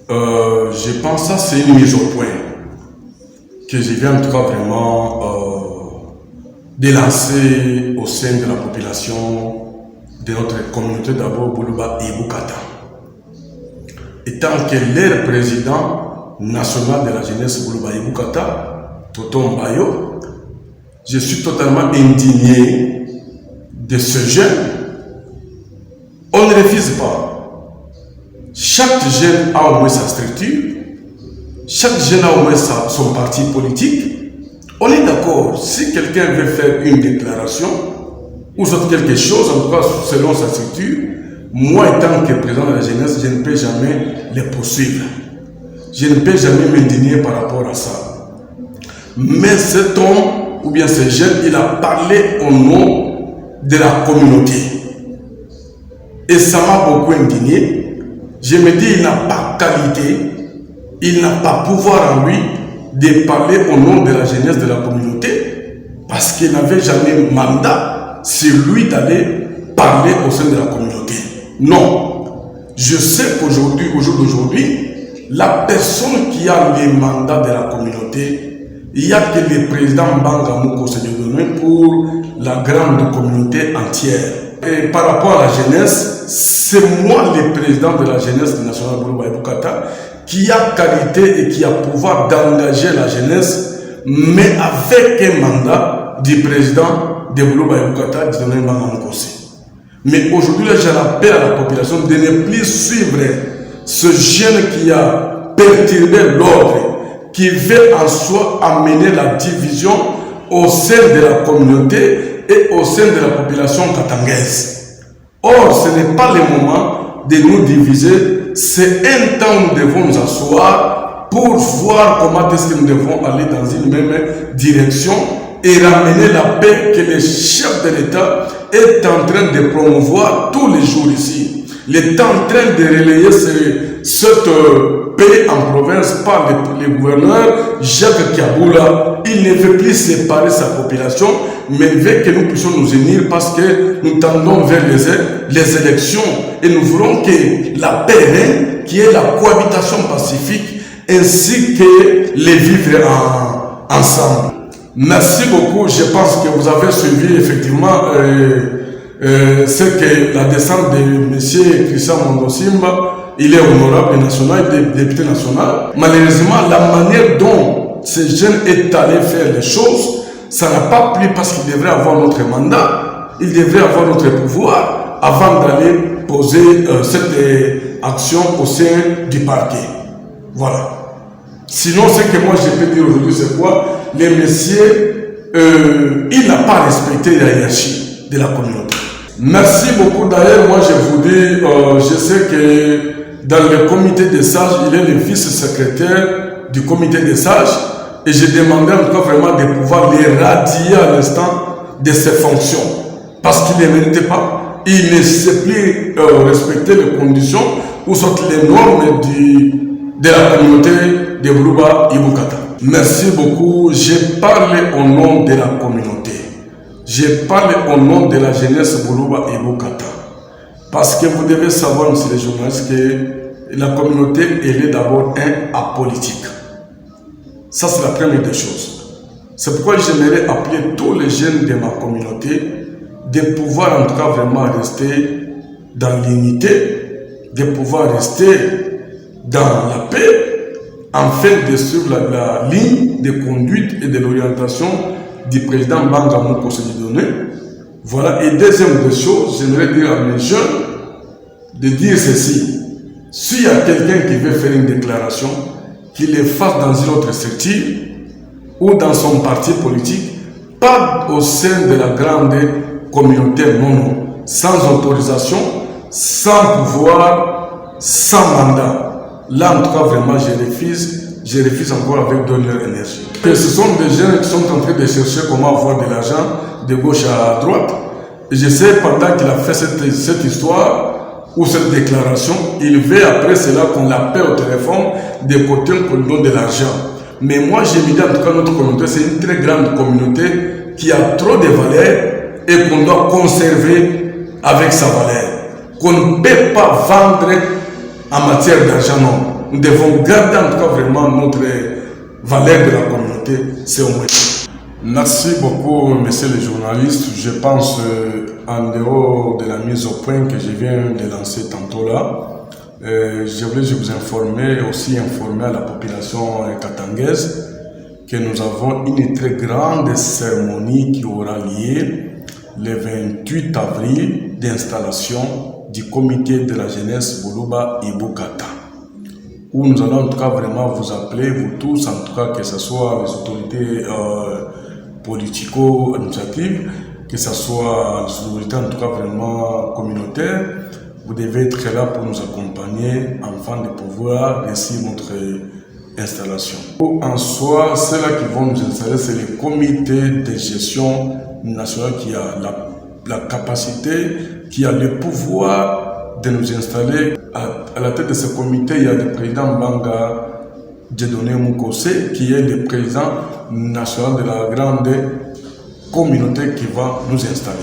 Je pense que c'est une mise au point que je viens en tout cas vraiment de lancer au sein de la population de notre communauté d'abord Boulouba et Boukata. Étant que leur président national de la jeunesse Boulouba et Boukata, Toto Mbayo, je suis totalement indigné de ce jeune. On ne refuse pas. Chaque jeune a au moins sa structure, chaque jeune a au moins son parti politique. On est d'accord, si quelqu'un veut faire une déclaration ou soit quelque chose, en tout cas selon sa structure, moi étant que président de la jeunesse, je ne peux jamais les poursuivre. Je ne peux jamais m'indigner par rapport à ça. Mais cet homme, ou bien ce jeune, il a parlé au nom de la communauté. Et ça m'a beaucoup indigné. Je me dis, il n'a pas qualité, il n'a pas pouvoir en lui de parler au nom de la jeunesse de la communauté, parce qu'il n'avait jamais mandat sur lui d'aller parler au sein de la communauté. Non. Je sais qu'aujourd'hui, au jour d'aujourd'hui, la personne qui a les mandats de la communauté, il n'y a que le président Mbanga Moko Sédiodoné pour la grande communauté entière. Et par rapport à la jeunesse, c'est moi le président de la jeunesse nationale Boulouba et Boukata qui a qualité et qui a pouvoir d'engager la jeunesse, mais avec un mandat du président de Boulouba et Boukata, Dieudonné Mbanga Moko. Mais aujourd'hui, j'en appelle à la population de ne plus suivre ce jeune qui a perturbé l'ordre, qui veut en soi amener la division au sein de la communauté et au sein de la population katangaise. Or, ce n'est pas le moment de nous diviser, c'est un temps où nous devons nous asseoir pour voir comment est-ce que nous devons aller dans une même direction et ramener la paix que le chef de l'État est en train de promouvoir tous les jours ici. Il est en train de relayer cette paix en province par le gouverneur Jacques Kiaboula. Il ne veut plus séparer sa population, mais il veut que nous puissions nous unir parce que nous tendons vers les élections et nous voulons que la paix règne, qui est la cohabitation pacifique, ainsi que les vivre ensemble. Merci beaucoup. Je pense que vous avez suivi effectivement c'est que la descente de M. Christian Mondosimba, il est honorable national, il est député national. Malheureusement, la manière dont ce jeune est allé faire les choses, ça n'a pas plu parce qu'il devrait avoir notre mandat, il devrait avoir notre pouvoir avant d'aller poser cette action au sein du parquet. Voilà. Sinon, ce que moi je peux dire aujourd'hui, c'est quoi? Le monsieur, il n'a pas respecté la hiérarchie de la communauté. Merci beaucoup. D'ailleurs, moi je vous dis, je sais que dans le comité des sages, il est le vice-secrétaire du comité des sages et j'ai demandé encore vraiment de pouvoir les radier à l'instant de ses fonctions parce qu'il ne les méritait pas. Il ne sait plus respecter les conditions ou soit les normes de la communauté de Boulouba et Boukata. Merci beaucoup. J'ai parlé au nom de la communauté. J'ai parlé au nom de la jeunesse Boulouba et Boukata. Parce que vous devez savoir, monsieur les journalistes, que la communauté, elle est d'abord apolitique. Ça, c'est la première des choses. C'est pourquoi j'aimerais appeler tous les jeunes de ma communauté de pouvoir en tout cas vraiment rester dans l'unité, de pouvoir rester dans la paix, afin de suivre la ligne de conduite et de l'orientation du président Mbanga Moko Sédiodoné. Voilà. Et deuxième des choses, j'aimerais dire à mes jeunes de dire ceci. S'il y a quelqu'un qui veut faire une déclaration, qu'il le fasse dans une autre structure ou dans son parti politique, pas au sein de la grande communauté, non, sans autorisation, sans pouvoir, sans mandat. Là, en tout cas, vraiment, je refuse encore avec de leur énergie. Et ce sont des gens qui sont en train de chercher comment avoir de l'argent de gauche à droite. Et je sais, pendant qu'il a fait cette histoire ou cette déclaration, il veut après cela qu'on l'appelle au téléphone des côtés pour lui donner de l'argent. Mais moi, je me dis, en tout cas, notre communauté, c'est une très grande communauté qui a trop de valeur et qu'on doit conserver avec sa valeur. Qu'on ne peut pas vendre en matière d'argent, non. Nous devons garder en tout cas vraiment notre valeur de la communauté, c'est au moins. Merci beaucoup, messieurs les journalistes. Je pense, en dehors de la mise au point que je viens de lancer tantôt là, je voulais vous informer, aussi informer à la population katangaise que nous avons une très grande cérémonie qui aura lieu le 28 avril d'installation du comité de la jeunesse Buluba Ibukata, où nous allons en tout cas vraiment vous appeler, vous tous, en tout cas que ce soit les autorités politico-administratives, que ce soit les autorités en tout cas vraiment communautaires. Vous devez être là pour nous accompagner afin de pouvoir réussir notre installation. En soi, ceux-là qui vont nous installer, c'est le comité de gestion national qui a la capacité, qui a le pouvoir de nous installer. À la tête de ce comité, il y a le président Banga Dieudonné Mukose, qui est le président national de la grande communauté qui va nous installer.